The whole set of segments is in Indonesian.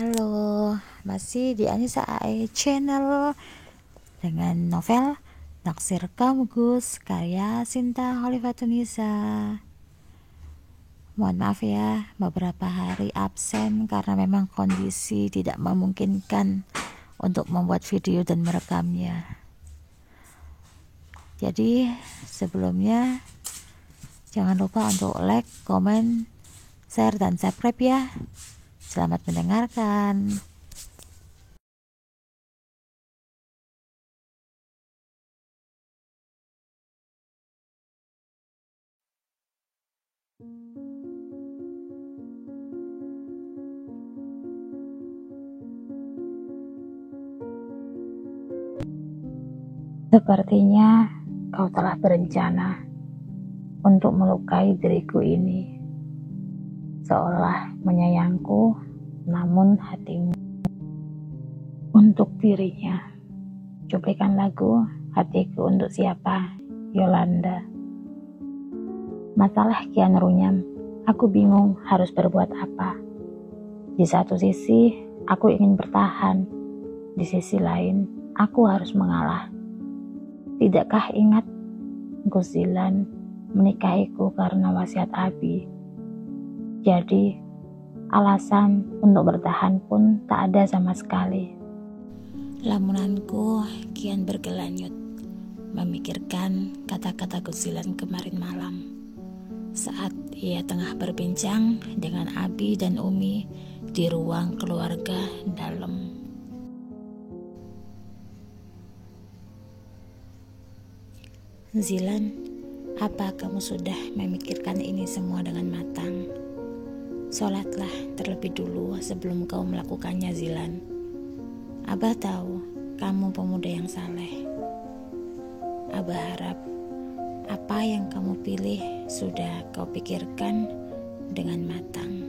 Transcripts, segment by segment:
Halo, masih di Anissa AE Channel dengan novel Naksir Kamu Gus karya Sinta Holifatunisa. Mohon maaf ya, beberapa hari absen karena memang kondisi tidak memungkinkan untuk membuat video dan merekamnya. Jadi sebelumnya jangan lupa untuk like, komen, share, dan subscribe ya. Selamat mendengarkan. Sepertinya kau telah berencana untuk melukai diriku ini, seolah menyayangku, namun hatimu untuk dirinya. Cuplikan lagu Hatiku Untuk Siapa, Yolanda. Masalah kian runyam, aku bingung harus berbuat apa. Di satu sisi, aku ingin bertahan. Di sisi lain, aku harus mengalah. Tidakkah ingat Gus Zilan menikahiku karena wasiat Abi? Jadi, alasan untuk bertahan pun tak ada sama sekali. Lamunanku kian bergelanyut, memikirkan kata-kata Gus Zilan kemarin malam, saat ia tengah berbincang dengan Abi dan Umi di ruang keluarga dalam. Zilan, apa kamu sudah memikirkan ini semua dengan matang? Sholatlah terlebih dulu sebelum kau melakukannya, Zilan. Abah tahu kamu pemuda yang saleh. Abah harap apa yang kamu pilih sudah kau pikirkan dengan matang.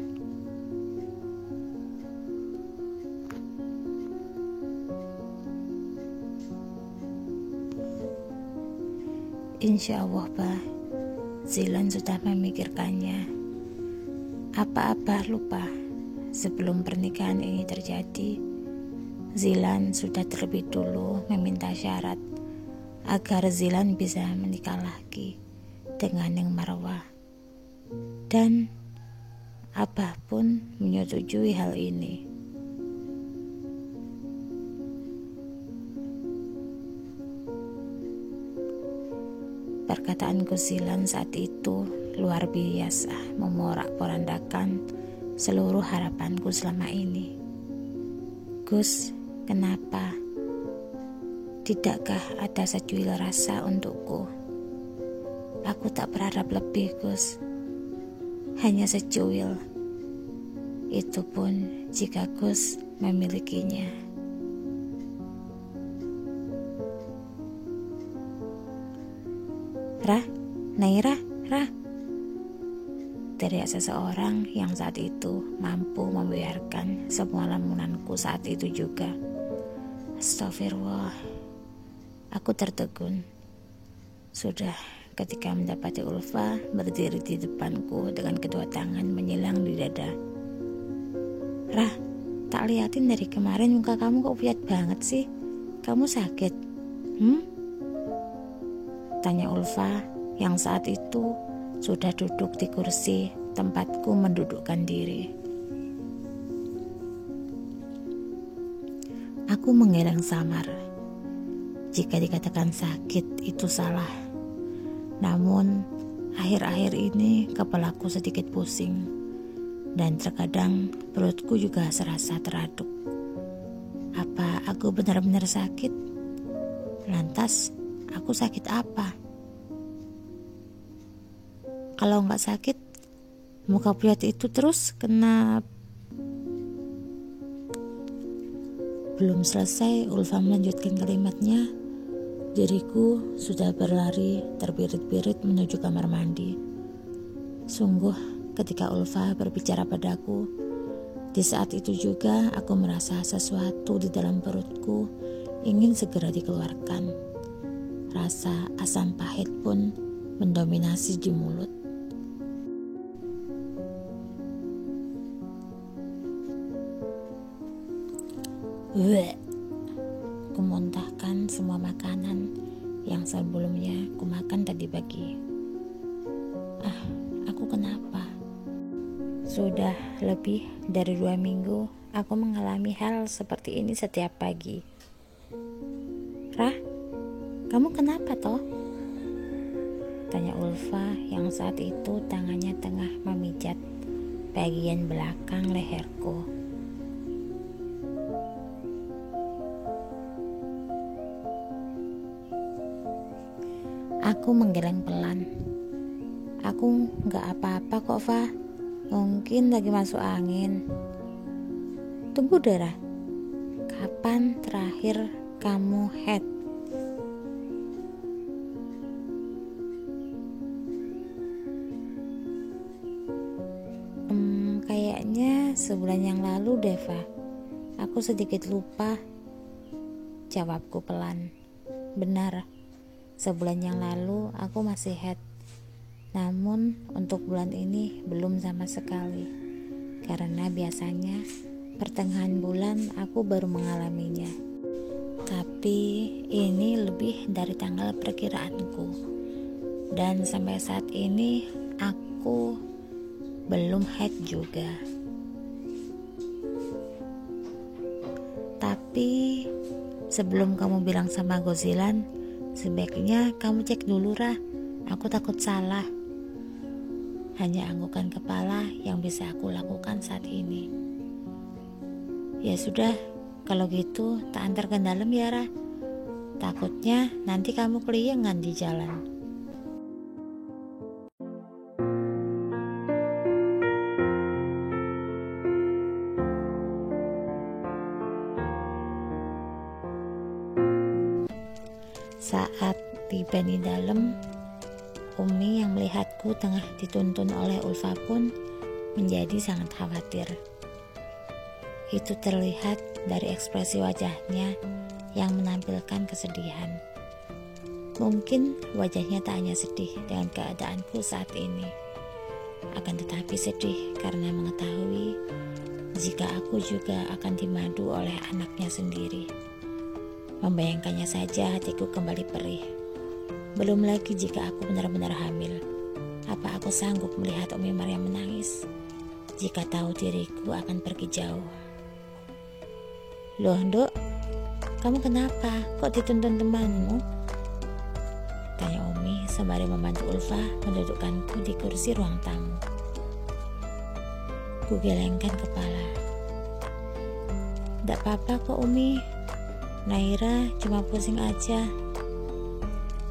Insya Allah, Bah, Zilan sudah memikirkannya. Apa Abah lupa sebelum pernikahan ini terjadi, Zilan sudah terlebih dulu meminta syarat agar Zilan bisa menikah lagi dengan Neng Marwah. Dan Abah pun menyetujui hal ini. Perkataan Gus Zilan saat itu luar biasa memorak-porandakan seluruh harapanku selama ini. Gus, kenapa? Tidakkah ada secuil rasa untukku? Aku tak berharap lebih, Gus. Hanya secuil. Itu pun jika Gus memilikinya. Rah, Naira, Rah. Teriak seseorang yang saat itu mampu membiarkan semua lamunanku saat itu juga. Astagfirullah. Aku tertegun. Sudah ketika mendapati Ulfa berdiri di depanku dengan kedua tangan menyilang di dada. Rah, tak liatin dari kemarin muka kamu kok puyat banget sih. Kamu sakit? Tanya Ulfa yang saat itu sudah duduk di kursi tempatku mendudukkan diri. Aku menggeleng samar. Jika dikatakan sakit itu salah. Namun akhir-akhir ini kepalaku sedikit pusing dan terkadang perutku juga serasa teraduk. Apa aku benar-benar sakit? Lantas aku sakit apa? Kalau nggak sakit, muka puyat itu terus kenapa? Belum selesai Ulfa melanjutkan kalimatnya, diriku sudah berlari terbirit-birit menuju kamar mandi. Sungguh ketika Ulfa berbicara padaku, di saat itu juga aku merasa sesuatu di dalam perutku ingin segera dikeluarkan. Rasa asam pahit pun mendominasi di mulut. Bleh. Kumuntahkan semua makanan yang sebelumnya kumakan tadi pagi. Aku kenapa? Sudah lebih dari 2 minggu aku mengalami hal seperti ini setiap pagi. Rah, kamu kenapa toh? Tanya Ulfa yang saat itu tangannya tengah memijat bagian belakang leherku. Aku menggeleng pelan. Aku gak apa-apa kok, Fa. Mungkin lagi masuk angin. Tunggu Dara, kapan terakhir kamu head? Kayaknya sebulan yang lalu deh, Fa. Aku sedikit lupa. Jawabku pelan. Benar, sebulan yang lalu aku masih head. Namun untuk bulan ini belum sama sekali. Karena biasanya pertengahan bulan aku baru mengalaminya. Tapi ini lebih dari tanggal perkiraanku. Dan sampai saat ini aku belum head juga. Tapi sebelum kamu bilang sama Gozilan, sebaiknya kamu cek dulu, Rah. Aku takut salah. Hanya anggukan kepala yang bisa aku lakukan saat ini. Ya sudah, kalau gitu tak antar ke dalam ya, Rah. Takutnya nanti kamu keliengan di jalan. Saat tiba di dalam, Umi yang melihatku tengah dituntun oleh Ulfa pun menjadi sangat khawatir. Itu terlihat dari ekspresi wajahnya yang menampilkan kesedihan. Mungkin wajahnya tak hanya sedih dengan keadaanku saat ini, akan tetapi sedih karena mengetahui jika aku juga akan dimadu oleh anaknya sendiri. Membayangkannya saja hatiku kembali perih. Belum lagi jika aku benar-benar hamil. Apa aku sanggup melihat Umi Maryam menangis jika tahu diriku akan pergi jauh? Loh, Nduk, kamu kenapa? Kok dituntun temanmu? Tanya Umi sembari membantu Ulfa mendudukkanku di kursi ruang tamu. Ku gelengkan kepala. Tidak apa-apa kok, Umi. Naira cuma pusing aja.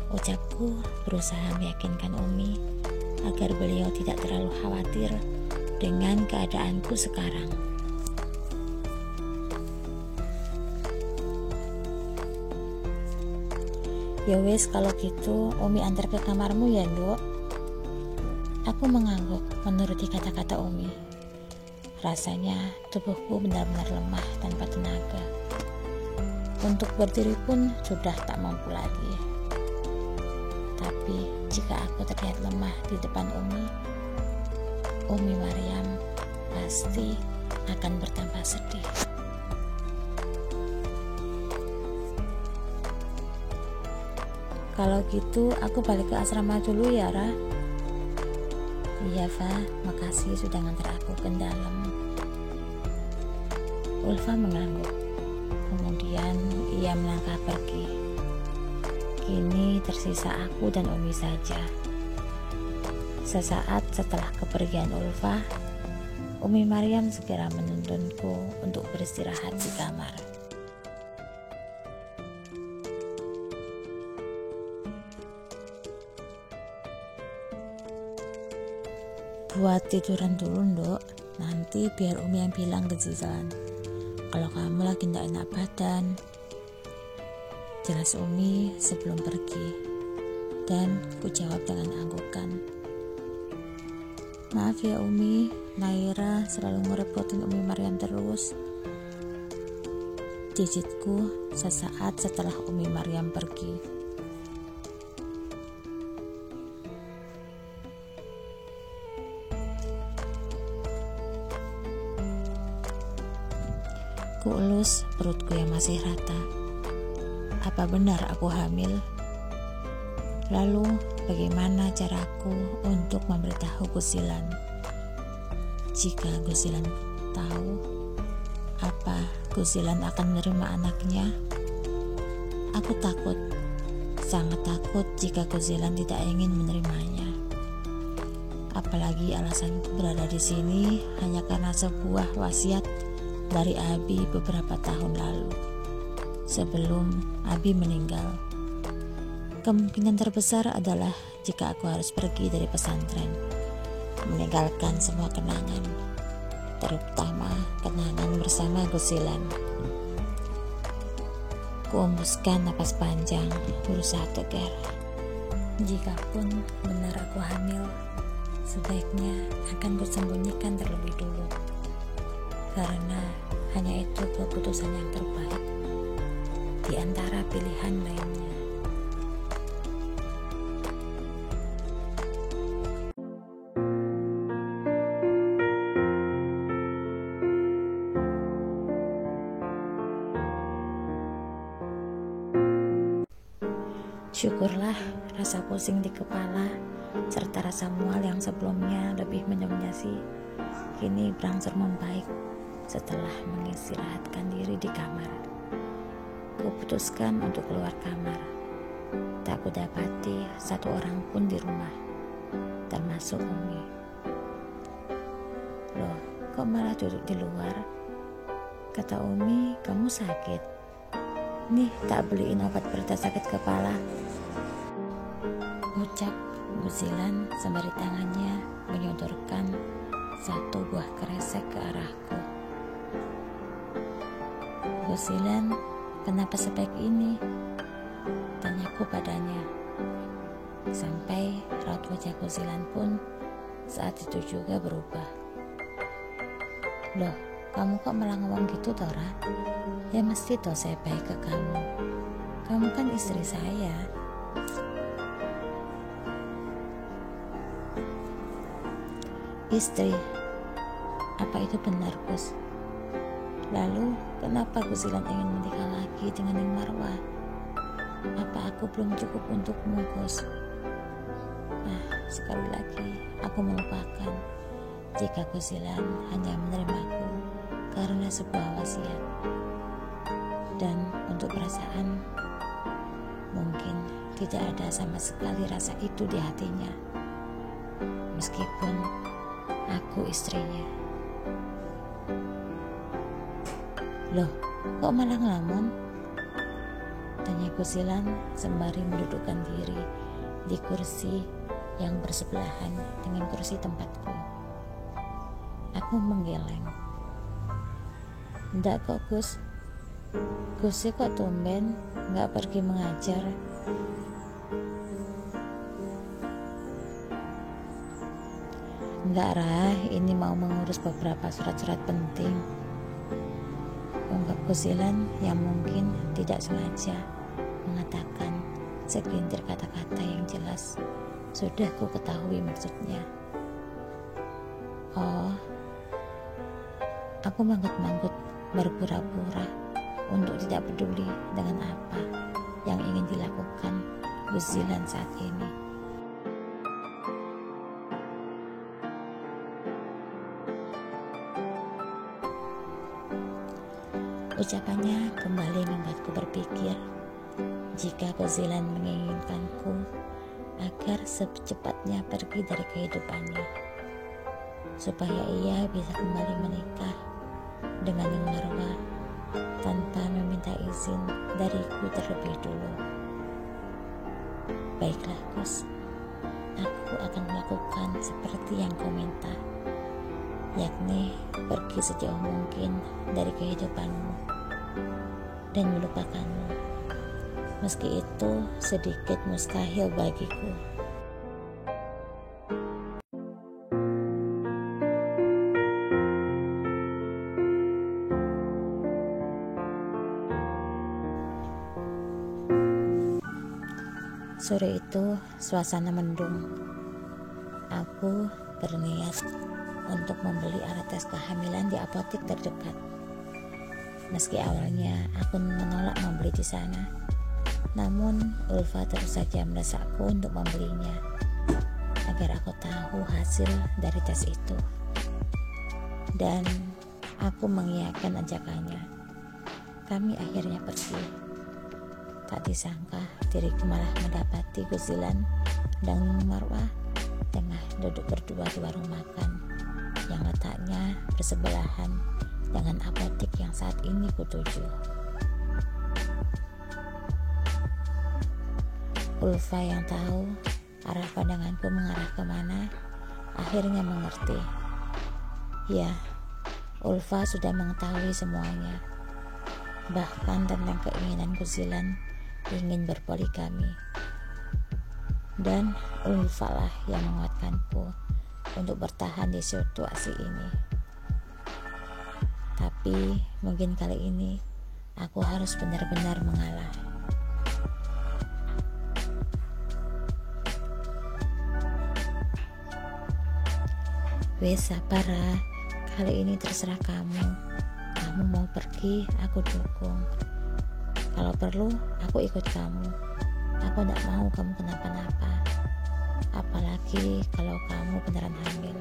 Ucapku berusaha meyakinkan Umi agar beliau tidak terlalu khawatir dengan keadaanku sekarang. Ya wes, kalau gitu Umi antar ke kamarmu ya, Nduk. Aku mengangguk menuruti kata-kata Umi. Rasanya tubuhku benar-benar lemah tanpa tenaga. Untuk berdiri pun sudah tak mampu lagi. Tapi jika aku terlihat lemah di depan Umi Maryam pasti akan bertambah sedih. Kalau gitu aku balik ke asrama dulu ya, Ra. Iya, Fa, makasih sudah ngantar aku ke dalam. Ulfa mengangguk. Kemudian ia melangkah pergi. Kini tersisa aku dan Umi saja. Sesaat setelah kepergian Ulfa, Umi Maryam segera menuntunku untuk beristirahat di kamar. Buat tiduran dulu, Nduk. Nanti biar Umi yang bilang ke Zizan kalau kamu lagi tidak enak badan. Jelas Umi sebelum pergi. Dan ku jawab dengan anggukan. Maaf ya Umi, Naira selalu ngerepotin Umi Maryam terus. Jijitku sesaat setelah Umi Maryam pergi. Ku elus perutku yang masih rata. Apa benar aku hamil? Lalu bagaimana caraku untuk memberitahu Gusilan? Jika Gusilan tahu, apa Gusilan akan menerima anaknya? Aku takut, sangat takut jika Gusilan tidak ingin menerimanya. Apalagi alasan berada di sini hanya karena sebuah wasiat dari Abi beberapa tahun lalu, sebelum Abi meninggal. Kemungkinan terbesar adalah jika aku harus pergi dari pesantren, meninggalkan semua kenangan, terutama kenangan bersama Gusilan. Kuembuskan napas panjang, berusaha tegar. Jikapun benar aku hamil, sebaiknya akan kusembunyikan terlebih dulu, karena hanya itu keputusan yang terbaik di antara pilihan lainnya. Syukurlah rasa pusing di kepala serta rasa mual yang sebelumnya lebih mendominasi kini berangsur membaik setelah mengistirahatkan diri di kamar. Kuputuskan untuk keluar kamar. Tak kudapati satu orang pun di rumah, termasuk Umi. Loh, kok malah duduk di luar? Kata Umi, kamu sakit. Nih, tak beliin obat pereda sakit kepala, ucap Gusilan sembari tangannya menyodorkan satu buah kresek ke arahku. Gusilan, kenapa sebaik ini? Tanyaku padanya. Sampai raut wajah Gusilan pun saat itu juga berubah. Loh, kamu kok malah ngomong gitu, Tora? Ya mesti toh saya baik ke kamu. Kamu kan istri saya. Istri? Apa itu benar, Gus? Lalu kenapa Gusilan ingin menikah lagi dengan Ning Marwah? Apa aku belum cukup untukmu, Gus? Sekali lagi aku melupakan jika Gusilan hanya menerimaku karena sebuah wasiat. Dan untuk perasaan, mungkin tidak ada sama sekali rasa itu di hatinya, meskipun aku istrinya. Loh, kok malah ngelamun? Tanya Gusilan sembari mendudukkan diri di kursi yang bersebelahan dengan kursi tempatku. Aku menggeleng. Nggak kok, Gus. Gusnya kok tumben nggak pergi mengajar? Enggak, Rah, ini mau mengurus beberapa surat-surat penting, ungkap Gusilan yang mungkin tidak sengaja mengatakan segelintir kata-kata yang jelas sudah ku ketahui maksudnya. Oh, aku manggut-manggut berpura-pura untuk tidak peduli dengan apa yang ingin dilakukan Gusilan saat ini. Ucapannya kembali membuatku berpikir jika Gusilan menginginkanku agar secepatnya pergi dari kehidupannya, supaya ia bisa kembali menikah dengan Ning Marwah tanpa meminta izin dariku terlebih dulu. Baiklah, Gus, aku akan melakukan seperti yang kau minta, yakni pergi sejauh mungkin dari kehidupanmu dan melupakanmu, meski itu sedikit mustahil bagiku. Sore itu suasana mendung. Aku berniat untuk membeli alat tes kehamilan di apotek terdekat. Meski awalnya aku menolak membeli di sana, namun Ulfa terus saja mendesakku untuk membelinya agar aku tahu hasil dari tes itu. Dan aku mengiyakan ajakannya. Kami akhirnya pergi. Tak disangka diriku malah mendapati Guzilan dan Marwah tengah duduk berdua di warung makan yang letaknya bersebelahan dengan apotik yang saat ini kutuju. Ulfa yang tahu arah pandanganku mengarah kemana akhirnya mengerti. Ya, Ulfa sudah mengetahui semuanya, bahkan tentang keinginan Guzilan ingin berpoligami. Dan Ulfa lah yang menguatkanku untuk bertahan di situasi ini. Tapi mungkin kali ini aku harus benar-benar mengalah. Wes sabar, kali ini terserah kamu. Kamu mau pergi, aku dukung. Kalau perlu, aku ikut kamu. Aku tidak mau kamu kenapa-napa. Apalagi kalau kamu beneran hamil.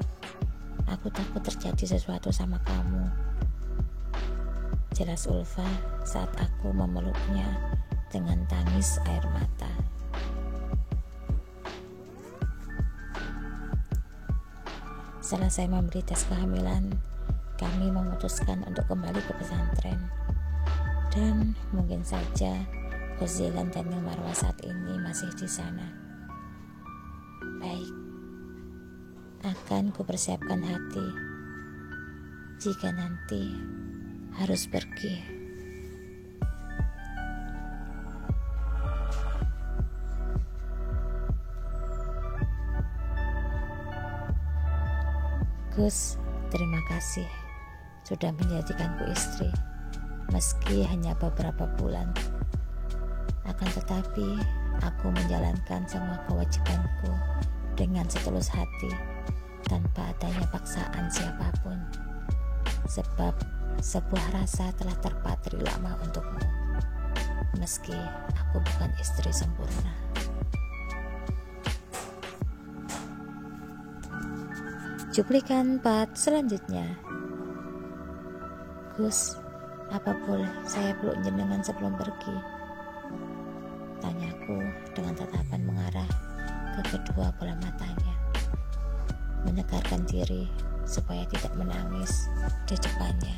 Aku takut terjadi sesuatu sama kamu. Jelas Ulfa saat aku memeluknya dengan tangis air mata. Selesai memberi tes kehamilan, kami memutuskan untuk kembali ke pesantren. Dan mungkin saja Guzilan dan Marwah saat ini masih di sana. Baik, akan kupersiapkan hati jika nanti harus pergi. Gus, terima kasih sudah menjadikanku istri, meski hanya beberapa bulan. Akan tetapi, aku menjalankan semua kewajibanku dengan setulus hati, tanpa adanya paksaan siapapun. Sebab sebuah rasa telah terpatri lama untukmu, meski aku bukan istri sempurna. Cuplikan part selanjutnya. Gus, apa boleh saya peluk jenengan sebelum pergi? Tanyaku dengan tatapan mengarah ke kedua bola matanya, menegarkan diri supaya tidak menangis di depannya.